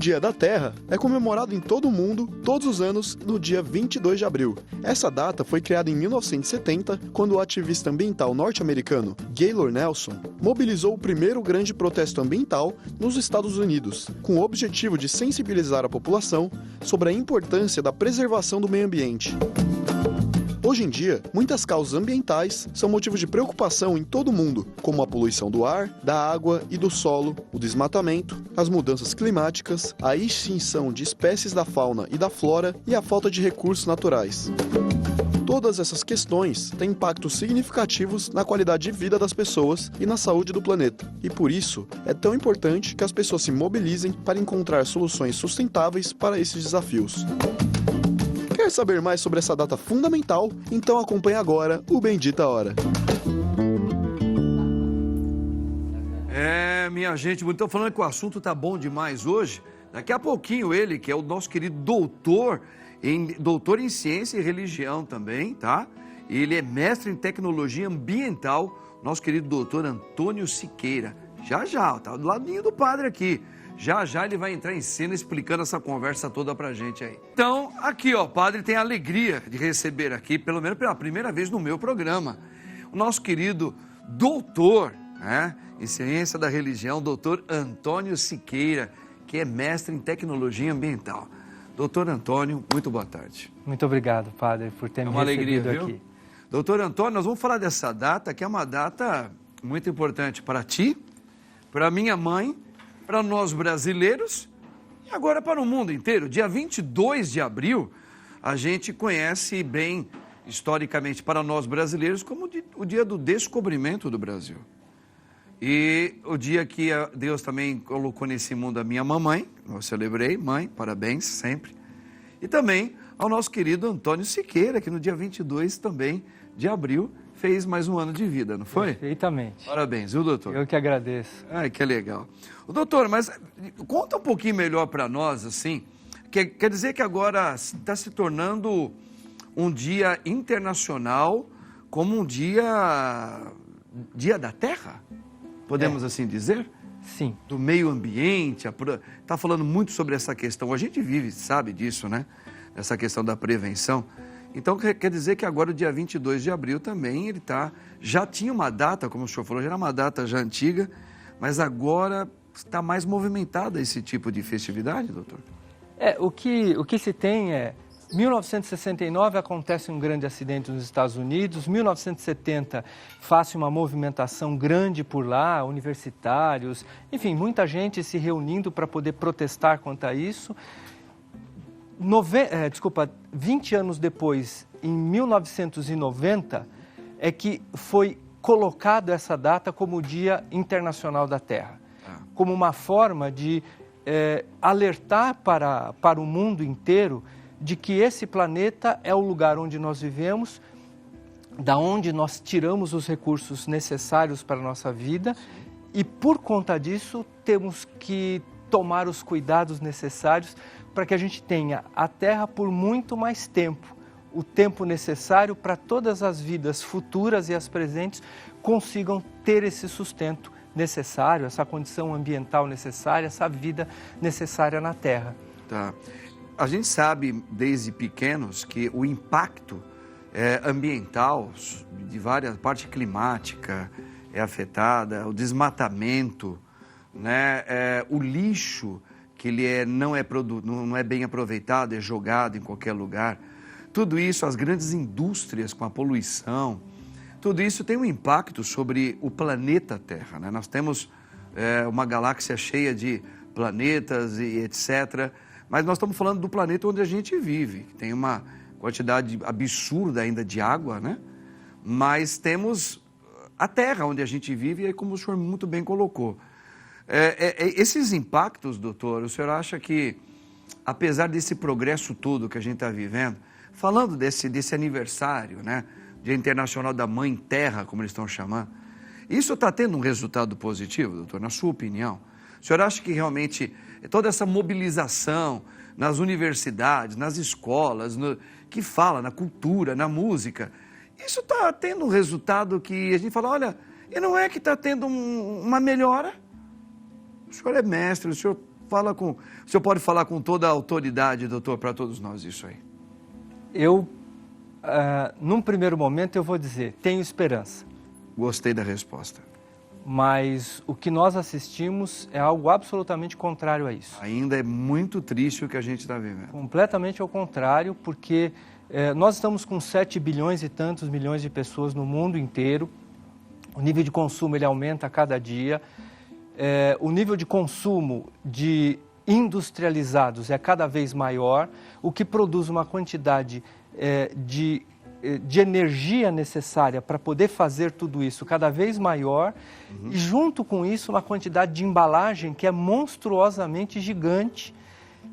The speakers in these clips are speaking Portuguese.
Dia da Terra é comemorado em todo o mundo, todos os anos, no dia 22 de abril. Essa data foi criada em 1970, quando o ativista ambiental norte-americano Gaylord Nelson mobilizou o primeiro grande protesto ambiental nos Estados Unidos, com o objetivo de sensibilizar a população sobre a importância da preservação do meio ambiente. Hoje em dia, muitas causas ambientais são motivo de preocupação em todo o mundo, como a poluição do ar, da água e do solo, o desmatamento, as mudanças climáticas, a extinção de espécies da fauna e da flora e a falta de recursos naturais. Todas essas questões têm impactos significativos na qualidade de vida das pessoas e na saúde do planeta. E por isso, é tão importante que as pessoas se mobilizem para encontrar soluções sustentáveis para esses desafios. Quer saber mais sobre essa data fundamental? Então acompanhe agora o Bendita Hora. Minha gente, estou falando que o assunto tá bom demais hoje. Daqui a pouquinho ele, que é o nosso querido doutor em ciência e religião também, tá? Ele é mestre em tecnologia ambiental, nosso querido doutor Antônio Siqueira. Já, tá do ladinho do padre aqui. Já ele vai entrar em cena explicando essa conversa toda pra gente aí. Então, aqui ó, o padre tem a alegria de receber aqui, pelo menos pela primeira vez no meu programa, o nosso querido doutor, né, em ciência da religião, doutor Antônio Siqueira, que é mestre em tecnologia ambiental. Doutor Antônio, muito boa tarde. Muito obrigado, padre, por ter me recebido alegria, viu? aqui. Doutor Antônio, nós vamos falar dessa data, que é uma data muito importante para ti, para minha mãe, para nós brasileiros e agora para o mundo inteiro. Dia 22 de abril, a gente conhece bem, historicamente, para nós brasileiros, como o dia do descobrimento do Brasil. E o dia que Deus também colocou nesse mundo a minha mamãe, eu celebrei, mãe, parabéns sempre. E também ao nosso querido Antônio Siqueira, que no dia 22 também de abril fez mais um ano de vida, não foi? Perfeitamente. Parabéns, viu, doutor? Eu que agradeço. Ai, que legal. Doutor, mas conta um pouquinho melhor para nós, assim, quer dizer que agora está se tornando um dia internacional, como um dia da Terra, podemos assim dizer? Sim. Do meio ambiente, está falando muito sobre essa questão, a gente vive, sabe disso, né? Essa questão da prevenção. Então, quer dizer que agora, o dia 22 de abril também, ele já tinha uma data, como o senhor falou, já era uma data já antiga, mas agora está mais movimentada esse tipo de festividade, doutor? O que se tem é, 1969 acontece um grande acidente nos Estados Unidos, 1970 faz uma movimentação grande por lá, universitários, enfim, muita gente se reunindo para poder protestar quanto a isso. 20 anos depois, em 1990, é que foi colocado essa data como o Dia Internacional da Terra, como uma forma de alertar para o mundo inteiro de que esse planeta é o lugar onde nós vivemos, da onde nós tiramos os recursos necessários para a nossa vida, e por conta disso temos que tomar os cuidados necessários para que a gente tenha a Terra por muito mais tempo, o tempo necessário para todas as vidas futuras e as presentes consigam ter esse sustento necessário, essa condição ambiental necessária, essa vida necessária na Terra. Tá. A gente sabe desde pequenos que o impacto ambiental de várias parte climática é afetada, o desmatamento, né, o lixo que ele não é bem aproveitado, é jogado em qualquer lugar. Tudo isso, as grandes indústrias com a poluição, tudo isso tem um impacto sobre o planeta Terra, né? Nós temos uma galáxia cheia de planetas e etc., mas nós estamos falando do planeta onde a gente vive, que tem uma quantidade absurda ainda de água, né? Mas temos a Terra onde a gente vive, e aí, como o senhor muito bem colocou. Esses impactos, doutor, o senhor acha que, apesar desse progresso todo que a gente está vivendo, falando desse aniversário, né, Dia Internacional da Mãe Terra, como eles estão chamando, isso está tendo um resultado positivo, doutor, na sua opinião? O senhor acha que realmente toda essa mobilização nas universidades, nas escolas, que fala na cultura, na música, isso está tendo um resultado que a gente fala, olha, e não é que está tendo uma melhora? O senhor é mestre, o senhor O senhor pode falar com toda a autoridade, doutor, para todos nós isso aí. Num primeiro momento, eu vou dizer, tenho esperança. Gostei da resposta. Mas o que nós assistimos é algo absolutamente contrário a isso. Ainda é muito triste o que a gente está vivendo. Completamente ao contrário, porque nós estamos com 7 bilhões e tantos milhões de pessoas no mundo inteiro. O nível de consumo ele aumenta a cada dia. O nível de consumo de industrializados é cada vez maior, o que produz uma quantidade de energia necessária para poder fazer tudo isso cada vez maior, e junto com isso uma quantidade de embalagem que é monstruosamente gigante,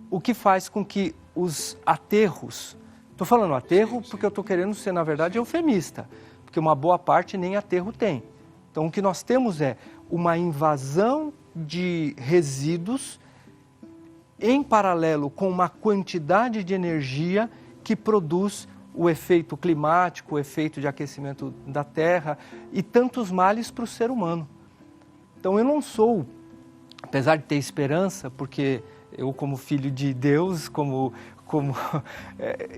o que faz com que os aterros, estou falando aterro porque eu estou querendo ser na verdade eufemista, porque uma boa parte nem aterro tem. Então o que nós temos é uma invasão de resíduos em paralelo com uma quantidade de energia que produz o efeito climático, o efeito de aquecimento da Terra e tantos males para o ser humano. Então eu não sou, apesar de ter esperança, porque eu como filho de Deus,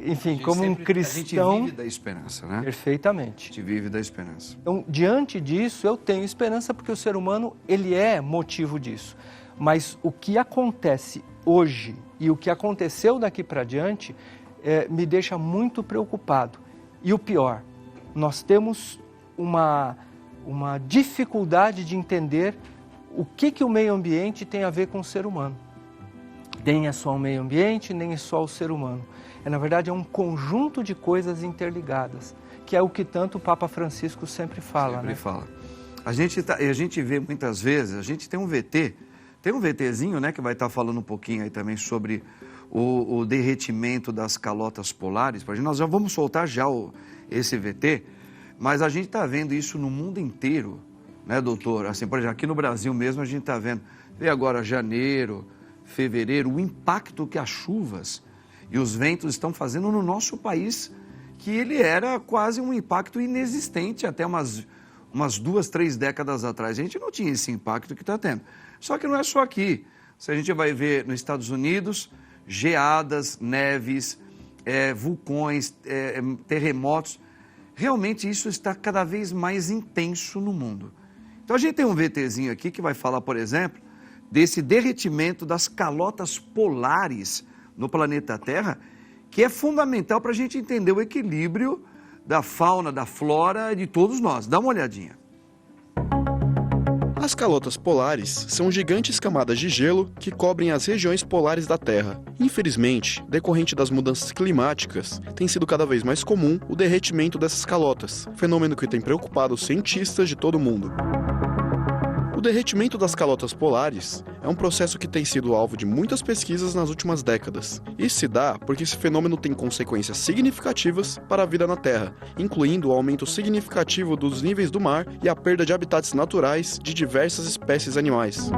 enfim, como um cristão... A gente vive da esperança, né? Perfeitamente. A gente vive da esperança. Então, diante disso, eu tenho esperança porque o ser humano, ele é motivo disso. Mas o que acontece hoje e o que aconteceu daqui para diante me deixa muito preocupado. E o pior, nós temos uma dificuldade de entender o que o meio ambiente tem a ver com o ser humano. Nem é só o meio ambiente, nem é só o ser humano. Na verdade, é um conjunto de coisas interligadas, que é o que tanto o Papa Francisco sempre fala. Sempre fala. A gente vê muitas vezes, a gente tem um VTzinho, né, que vai estar falando um pouquinho aí também sobre o derretimento das calotas polares. Nós já vamos soltar esse VT, mas a gente está vendo isso no mundo inteiro, né, doutor? Assim, por exemplo, aqui no Brasil mesmo a gente está vendo, vê agora janeiro, fevereiro, o impacto que as chuvas e os ventos estão fazendo no nosso país, que ele era quase um impacto inexistente até umas 2, 3 décadas atrás. A gente não tinha esse impacto que está tendo. Só que não é só aqui. Se a gente vai ver nos Estados Unidos, geadas, neves, vulcões, terremotos, realmente isso está cada vez mais intenso no mundo. Então a gente tem um VTzinho aqui que vai falar, por exemplo, desse derretimento das calotas polares no planeta Terra, que é fundamental para a gente entender o equilíbrio da fauna, da flora de todos nós. Dá uma olhadinha. As calotas polares são gigantes camadas de gelo que cobrem as regiões polares da Terra. Infelizmente, decorrente das mudanças climáticas, tem sido cada vez mais comum o derretimento dessas calotas, fenômeno que tem preocupado os cientistas de todo o mundo. O derretimento das calotas polares é um processo que tem sido alvo de muitas pesquisas nas últimas décadas. Isso se dá porque esse fenômeno tem consequências significativas para a vida na Terra, incluindo o aumento significativo dos níveis do mar e a perda de habitats naturais de diversas espécies animais.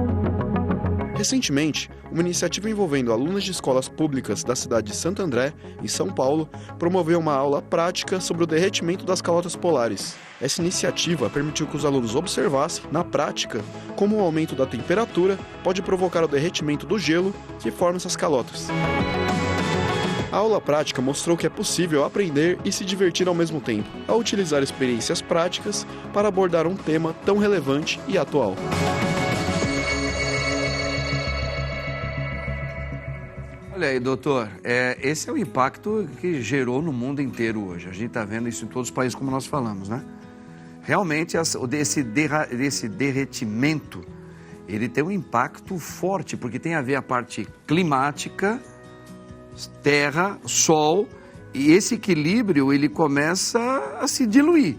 Recentemente, uma iniciativa envolvendo alunos de escolas públicas da cidade de Santo André, em São Paulo, promoveu uma aula prática sobre o derretimento das calotas polares. Essa iniciativa permitiu que os alunos observassem, na prática, como o aumento da temperatura pode provocar o derretimento do gelo que forma essas calotas. A aula prática mostrou que é possível aprender e se divertir ao mesmo tempo, ao utilizar experiências práticas para abordar um tema tão relevante e atual. Olha aí, doutor, esse é o impacto que gerou no mundo inteiro hoje. A gente está vendo isso em todos os países, como nós falamos, né? Realmente, esse derretimento, ele tem um impacto forte, porque tem a ver a parte climática, terra, sol, e esse equilíbrio, ele começa a se diluir.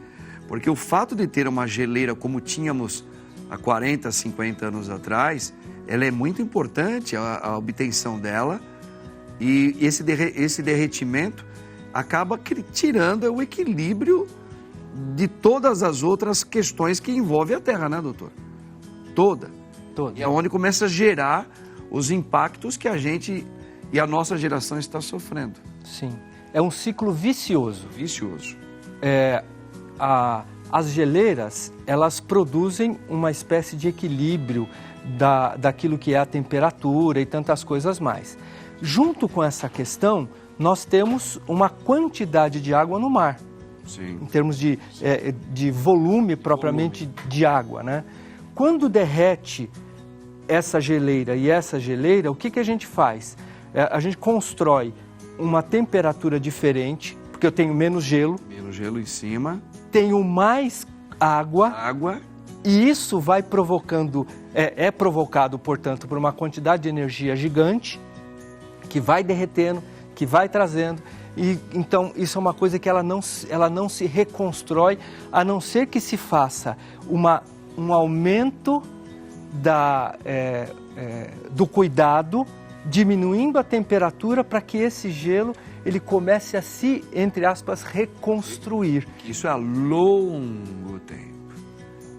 Porque o fato de ter uma geleira como tínhamos há 40, 50 anos atrás, ela é muito importante, a obtenção dela. E esse derretimento acaba tirando o equilíbrio de todas as outras questões que envolvem a Terra, né, doutor? Toda. E é onde começa a gerar os impactos que a gente e a nossa geração está sofrendo. Sim. É um ciclo vicioso. Vicioso. As geleiras, elas produzem uma espécie de equilíbrio, daquilo que é a temperatura e tantas coisas mais. Junto com essa questão, nós temos uma quantidade de água no mar. Sim. Em termos de volume propriamente de água, né? Quando derrete essa geleira e essa geleira, o que a gente faz? A gente constrói uma temperatura diferente, porque eu tenho menos gelo. Menos gelo em cima. Tenho mais água. Água. E isso vai provocando, é provocado, portanto, por uma quantidade de energia gigante, que vai derretendo, que vai trazendo. E, então, isso é uma coisa que ela não se reconstrói, a não ser que se faça um aumento do cuidado, diminuindo a temperatura para que esse gelo ele comece a se, entre aspas, reconstruir. Isso é a longo tempo,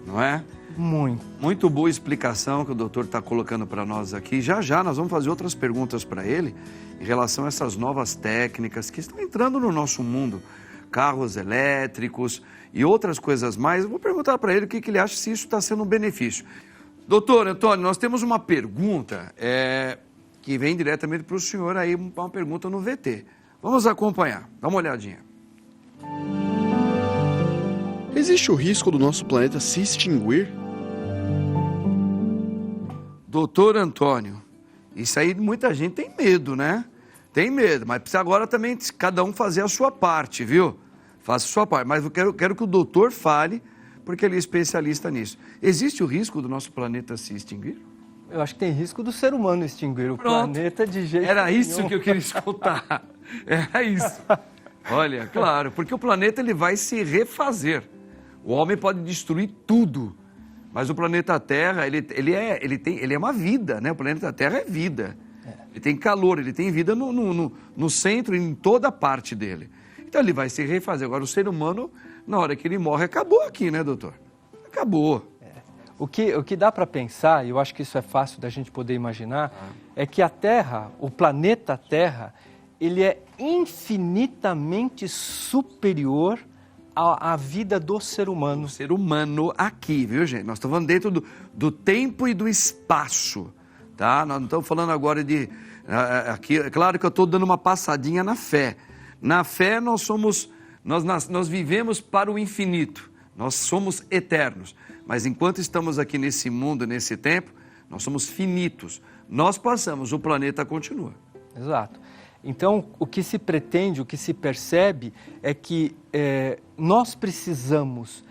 não é? Muito boa explicação que o doutor está colocando para nós aqui. Já já nós vamos fazer outras perguntas para ele em relação a essas novas técnicas que estão entrando no nosso mundo, carros elétricos e outras coisas mais. Eu vou perguntar para ele o que ele acha, se isso está sendo um benefício. Doutor Antônio, nós temos uma pergunta que vem diretamente para o senhor aí, uma pergunta no VT. Vamos acompanhar, dá uma olhadinha. Existe o risco do nosso planeta se extinguir? Doutor Antônio, isso aí muita gente tem medo, né? Tem medo, mas precisa agora também cada um fazer a sua parte, viu? Faça a sua parte, mas eu quero que o doutor fale, porque ele é especialista nisso. Existe o risco do nosso planeta se extinguir? Eu acho que tem risco do ser humano extinguir o planeta de jeito nenhum. Era isso que eu queria escutar. Era isso. Olha, claro, porque o planeta ele vai se refazer. O homem pode destruir tudo, mas o planeta Terra, ele é uma vida, né? O planeta Terra é vida. Ele tem calor, ele tem vida no centro e em toda a parte dele. Então ele vai se refazer. Agora o ser humano, na hora que ele morre, acabou aqui, né, doutor? Acabou. O que dá para pensar, e eu acho que isso é fácil da gente poder imaginar, é que a Terra, o planeta Terra, ele é infinitamente superior à vida do ser humano. O ser humano aqui, viu, gente? Nós estamos falando dentro do tempo e do espaço, tá? Nós não estamos falando agora de... Aqui, é claro que eu estou dando uma passadinha na fé. Na fé nós vivemos para o infinito, nós somos eternos. Mas enquanto estamos aqui nesse mundo, nesse tempo, nós somos finitos. Nós passamos, o planeta continua. Exato. Então, o que se pretende, o que se percebe é que nós precisamos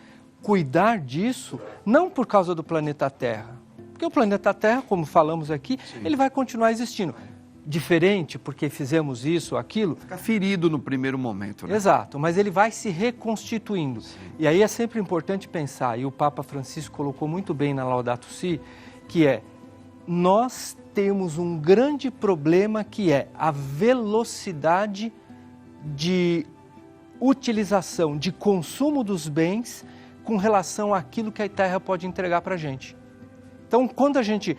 cuidar disso, não por causa do planeta Terra. Porque o planeta Terra, como falamos aqui, sim, ele vai continuar existindo. Diferente porque fizemos isso, aquilo. Fica ferido no primeiro momento, né? Exato, mas ele vai se reconstituindo. Sim. E aí é sempre importante pensar, e o Papa Francisco colocou muito bem na Laudato Si, que nós temos um grande problema que é a velocidade de utilização, de consumo dos bens com relação àquilo que a Terra pode entregar para a gente. Então, quando a gente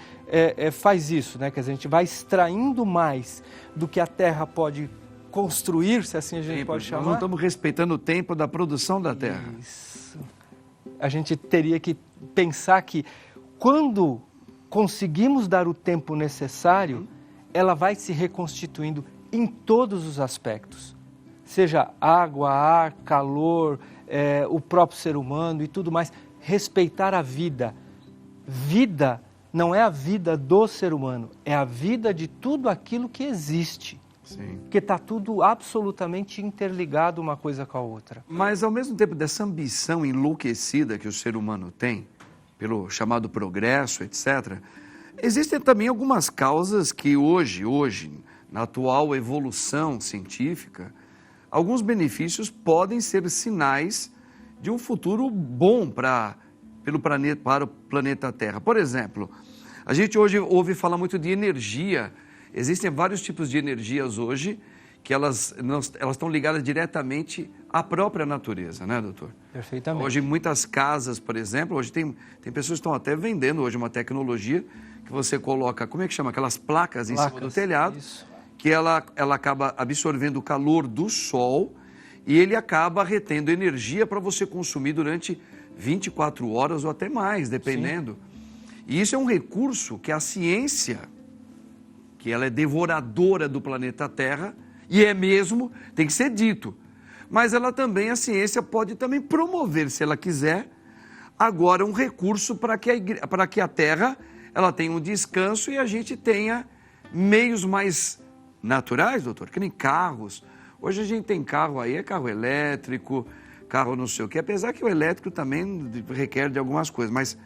faz isso, né, que a gente vai extraindo mais do que a Terra pode construir, se assim a gente pode chamar... Nós não estamos respeitando o tempo da produção da Terra. Isso. A gente teria que pensar que quando conseguimos dar o tempo necessário, ela vai se reconstituindo em todos os aspectos. Seja água, ar, calor, o próprio ser humano e tudo mais. Respeitar a vida. Vida não é a vida do ser humano, é a vida de tudo aquilo que existe. Sim. Porque está tudo absolutamente interligado uma coisa com a outra. Mas ao mesmo tempo dessa ambição enlouquecida que o ser humano tem, pelo chamado progresso, etc., existem também algumas causas que hoje, na atual evolução científica, alguns benefícios podem ser sinais de um futuro bom para o planeta Terra. Por exemplo, a gente hoje ouve falar muito de energia. Existem vários tipos de energias hoje que elas estão ligadas diretamente à própria natureza, né, doutor? Perfeitamente. Hoje, muitas casas, por exemplo, hoje tem pessoas que estão até vendendo hoje uma tecnologia que você coloca, como é que chama? Aquelas placas em cima do telhado, isso, que ela acaba absorvendo o calor do sol e ele acaba retendo energia para você consumir durante 24 horas ou até mais, dependendo. Sim. E isso é um recurso que a ciência, que ela é devoradora do planeta Terra, e é mesmo, tem que ser dito. Mas ela também, a ciência pode também promover, se ela quiser, agora um recurso para que a Terra ela tenha um descanso e a gente tenha meios mais naturais, doutor, que nem carros. Hoje a gente tem carro aí, é carro elétrico, carro não sei o quê, apesar que o elétrico também requer de algumas coisas, mas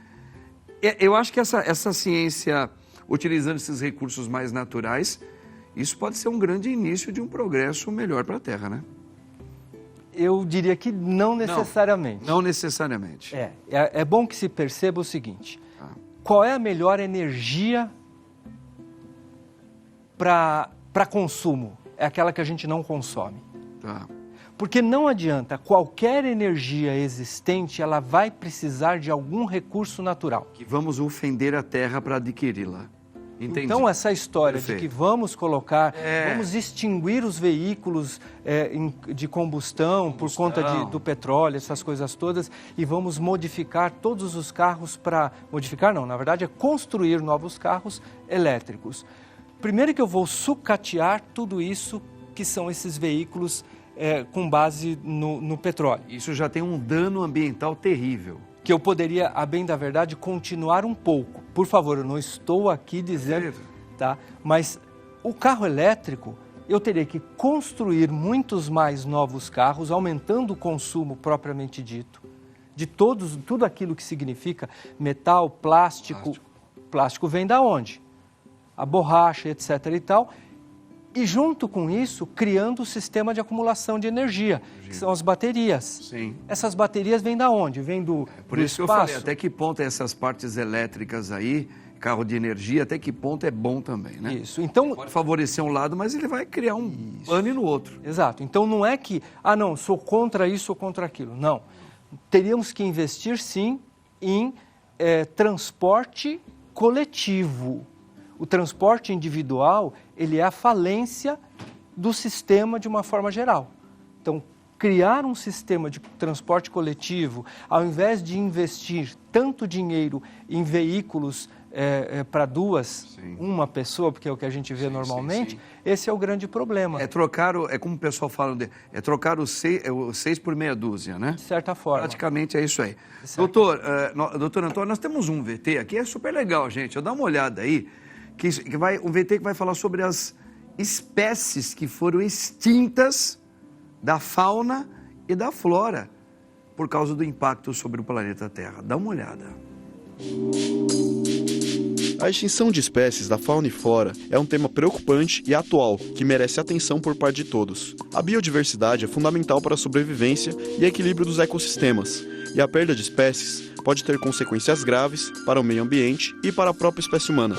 eu acho que essa ciência, utilizando esses recursos mais naturais, isso pode ser um grande início de um progresso melhor para a Terra, né? Eu diria que não necessariamente. Não necessariamente. É bom que se perceba o seguinte, qual é a melhor energia para consumo? É aquela que a gente não consome. Tá. Porque não adianta, qualquer energia existente, ela vai precisar de algum recurso natural. Que vamos ofender a Terra para adquiri-la. Entendi. Então, essa história Perfeito. de que vamos colocar, vamos extinguir os veículos de combustão por conta do petróleo, essas coisas todas, e vamos modificar todos os carros para... Modificar não, na verdade é construir novos carros elétricos. Primeiro que eu vou sucatear tudo isso que são esses veículos com base no petróleo. Isso já tem um dano ambiental terrível. Que eu poderia, a bem da verdade, continuar um pouco. Por favor, eu não estou aqui dizendo, tá? Mas o carro elétrico, eu teria que construir muitos mais novos carros, aumentando o consumo propriamente dito, de tudo aquilo que significa metal, plástico. Plástico vem da onde? A borracha, etc. e tal. E junto com isso, criando o sistema de acumulação de energia, que são as baterias. Sim. Essas baterias vêm da onde? Vêm do espaço. Por isso que eu falei, até que ponto essas partes elétricas aí, carro de energia, até que ponto é bom também, né? Isso. Então, pode favorecer um lado, mas ele vai criar um pane no outro. Exato. Então não é que, não, sou contra isso ou contra aquilo. Não. Teríamos que investir sim em transporte coletivo. O transporte individual, ele é a falência do sistema de uma forma geral. Então, criar um sistema de transporte coletivo, ao invés de investir tanto dinheiro em veículos para uma pessoa, porque é o que a gente vê normalmente, esse é o grande problema. É como o pessoal fala, trocar o 6 por meia dúzia, né? De certa forma. Praticamente é isso aí. Doutor Antônio, nós temos um VT aqui, é super legal, gente. Dá uma olhada aí. Um VT que vai falar sobre as espécies que foram extintas da fauna e da flora por causa do impacto sobre o planeta Terra. Dá uma olhada. A extinção de espécies da fauna e flora é um tema preocupante e atual que merece atenção por parte de todos. A biodiversidade é fundamental para a sobrevivência e equilíbrio dos ecossistemas, e a perda de espécies pode ter consequências graves para o meio ambiente e para a própria espécie humana.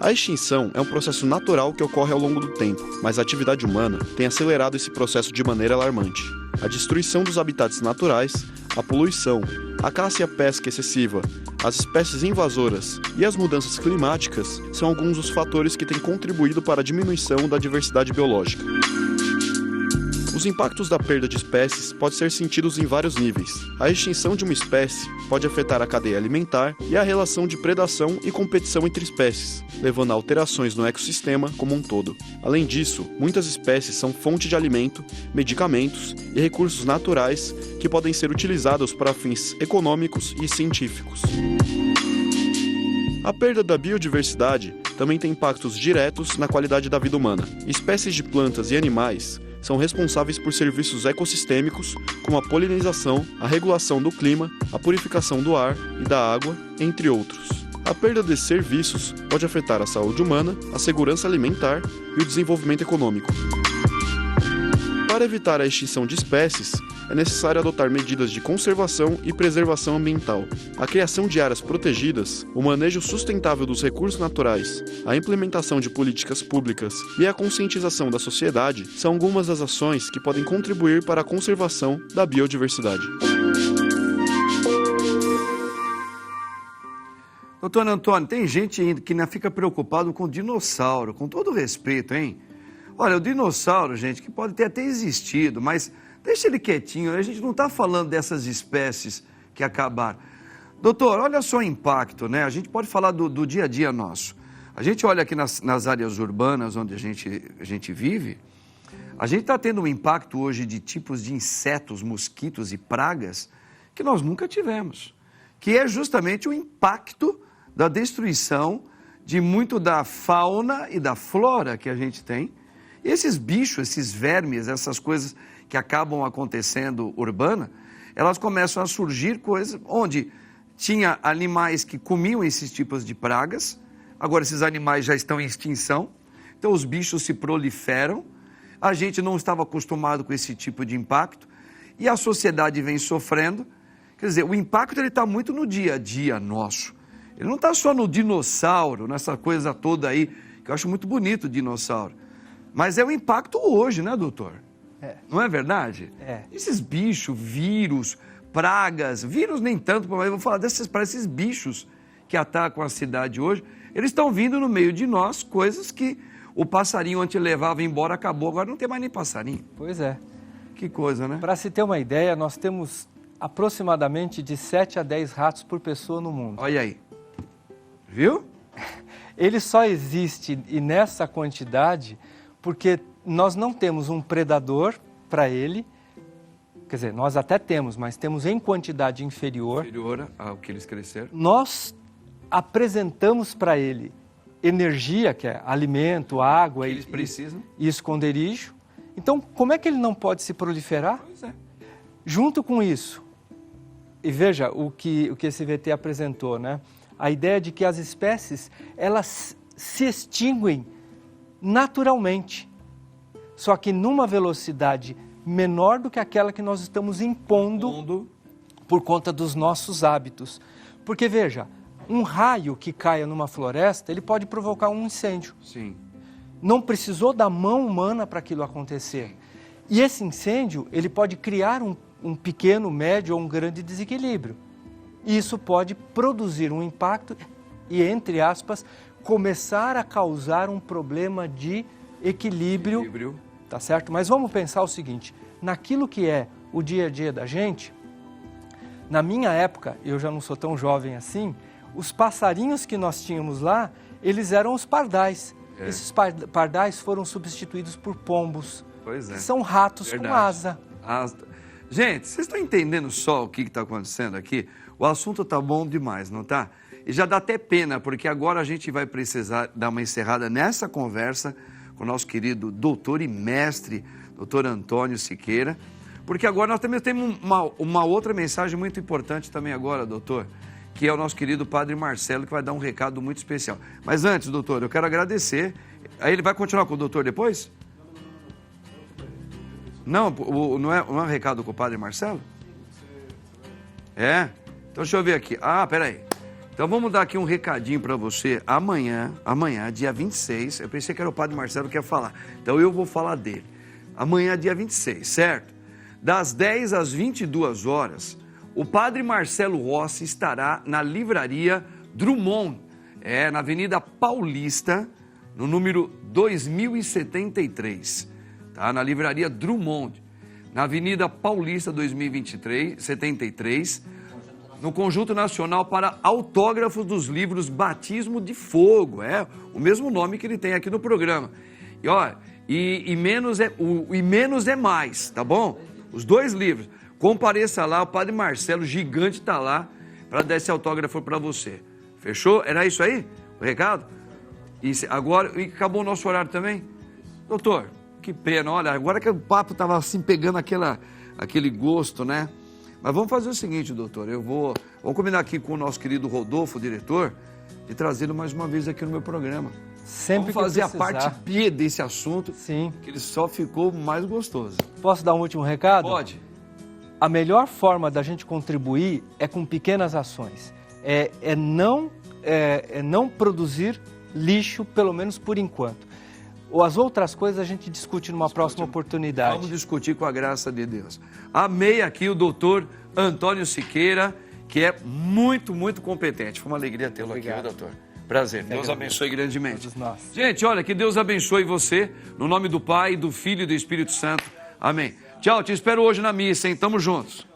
A extinção é um processo natural que ocorre ao longo do tempo, mas a atividade humana tem acelerado esse processo de maneira alarmante. A destruição dos habitats naturais, a poluição, a caça e a pesca excessiva, as espécies invasoras e as mudanças climáticas são alguns dos fatores que têm contribuído para a diminuição da diversidade biológica. Os impactos da perda de espécies podem ser sentidos em vários níveis. A extinção de uma espécie pode afetar a cadeia alimentar e a relação de predação e competição entre espécies, levando a alterações no ecossistema como um todo. Além disso, muitas espécies são fonte de alimento, medicamentos e recursos naturais que podem ser utilizados para fins econômicos e científicos. A perda da biodiversidade também tem impactos diretos na qualidade da vida humana. Espécies de plantas e animais são responsáveis por serviços ecossistêmicos, como a polinização, a regulação do clima, a purificação do ar e da água, entre outros. A perda desses serviços pode afetar a saúde humana, a segurança alimentar e o desenvolvimento econômico. Para evitar a extinção de espécies, é necessário adotar medidas de conservação e preservação ambiental. A criação de áreas protegidas, o manejo sustentável dos recursos naturais, a implementação de políticas públicas e a conscientização da sociedade são algumas das ações que podem contribuir para a conservação da biodiversidade. Doutor Antônio, tem gente ainda que ainda fica preocupado com o dinossauro, com todo respeito, hein? Olha, o dinossauro, gente, que pode ter até existido, mas deixa ele quietinho, a gente não está falando dessas espécies que acabaram. Doutor, olha só o impacto, né? A gente pode falar do dia a dia nosso. A gente olha aqui nas áreas urbanas onde a gente vive, a gente está tendo um impacto hoje de tipos de insetos, mosquitos e pragas que nós nunca tivemos, que é justamente o impacto da destruição de muito da fauna e da flora que a gente tem. E esses bichos, esses vermes, essas coisas que acabam acontecendo urbana, elas começam a surgir coisas onde tinha animais que comiam esses tipos de pragas, agora esses animais já estão em extinção, então os bichos se proliferam, a gente não estava acostumado com esse tipo de impacto e a sociedade vem sofrendo. Quer dizer, o impacto está muito no dia a dia nosso, ele não está só no dinossauro, nessa coisa toda aí, que eu acho muito bonito o dinossauro, mas é o impacto hoje, né, doutor? Não é verdade? Esses bichos, vírus, pragas, vírus nem tanto, mas eu vou falar para esses bichos que atacam a cidade hoje, eles estão vindo no meio de nós, coisas que o passarinho antes levava embora, acabou, agora não tem mais nem passarinho. Pois é. Que coisa, né? Para se ter uma ideia, nós temos aproximadamente de 7 a 10 ratos por pessoa no mundo. Olha aí. Viu? Ele só existe e nessa quantidade porque nós não temos um predador para ele. Quer dizer, nós até temos, mas temos em quantidade inferior. Inferior ao que eles cresceram. Nós apresentamos para ele energia, que é alimento, água eles precisam. E esconderijo. Então, como é que ele não pode se proliferar? Pois é. Junto com isso, e veja o que esse VT apresentou, né? A ideia de que as espécies, elas se extinguem naturalmente, só que numa velocidade menor do que aquela que nós estamos impondo por conta dos nossos hábitos. Porque, veja, um raio que caia numa floresta, ele pode provocar um incêndio. Sim. Não precisou da mão humana para aquilo acontecer. E esse incêndio, ele pode criar um pequeno, médio ou um grande desequilíbrio. E isso pode produzir um impacto e, entre aspas, começar a causar um problema de equilíbrio. Tá certo? Mas vamos pensar o seguinte, naquilo que é o dia a dia da gente, na minha época, eu já não sou tão jovem assim, os passarinhos que nós tínhamos lá, eles eram os pardais. Esses pardais foram substituídos por pombos, que são ratos com asa. Gente, vocês estão entendendo só o que está acontecendo aqui? O assunto está bom demais, não está? E já dá até pena, porque agora a gente vai precisar dar uma encerrada nessa conversa com o nosso querido doutor e mestre, doutor Antônio Siqueira, porque agora nós também temos uma outra mensagem muito importante também agora, doutor, que é o nosso querido Padre Marcelo, que vai dar um recado muito especial. Mas antes, doutor, eu quero agradecer. Aí ele vai continuar com o doutor depois? Não, não é um recado com o Padre Marcelo? É? Então deixa eu ver aqui. Peraí. Então vamos dar aqui um recadinho para você. Amanhã, dia 26, eu pensei que era o Padre Marcelo que ia falar. Então eu vou falar dele. Amanhã, dia 26, certo? Das 10 às 22 horas, o Padre Marcelo Rossi estará na livraria Drummond, na Avenida Paulista, no número 2073. Tá? Na livraria Drummond, na Avenida Paulista 2073, no Conjunto Nacional para Autógrafos dos Livros Batismo de Fogo, o mesmo nome que ele tem aqui no programa. E olha, menos é mais, tá bom? Os 2 livros. Compareça lá, o Padre Marcelo, gigante, está lá para dar esse autógrafo para você. Fechou? Era isso aí? O recado? E acabou o nosso horário também? Doutor, que pena, olha, agora que o papo estava assim pegando aquele gosto, né? Mas vamos fazer o seguinte, doutor, vamos combinar aqui com o nosso querido Rodolfo, o diretor, de trazê-lo mais uma vez aqui no meu programa. Sempre vamos fazer a parte P desse assunto, sim, que ele só ficou mais gostoso. Posso dar um último recado? Pode. A melhor forma da gente contribuir é com pequenas ações. É não produzir lixo, pelo menos por enquanto. Ou as outras coisas a gente discute numa próxima oportunidade. Vamos discutir com a graça de Deus. Amei aqui o doutor Antônio Siqueira, que é muito, muito competente. Foi uma alegria tê-lo aqui, doutor. Prazer. Deus abençoe grandemente. Gente, olha, que Deus abençoe você, no nome do Pai, do Filho e do Espírito Santo. Amém. Tchau, te espero hoje na missa, hein? Tamo juntos.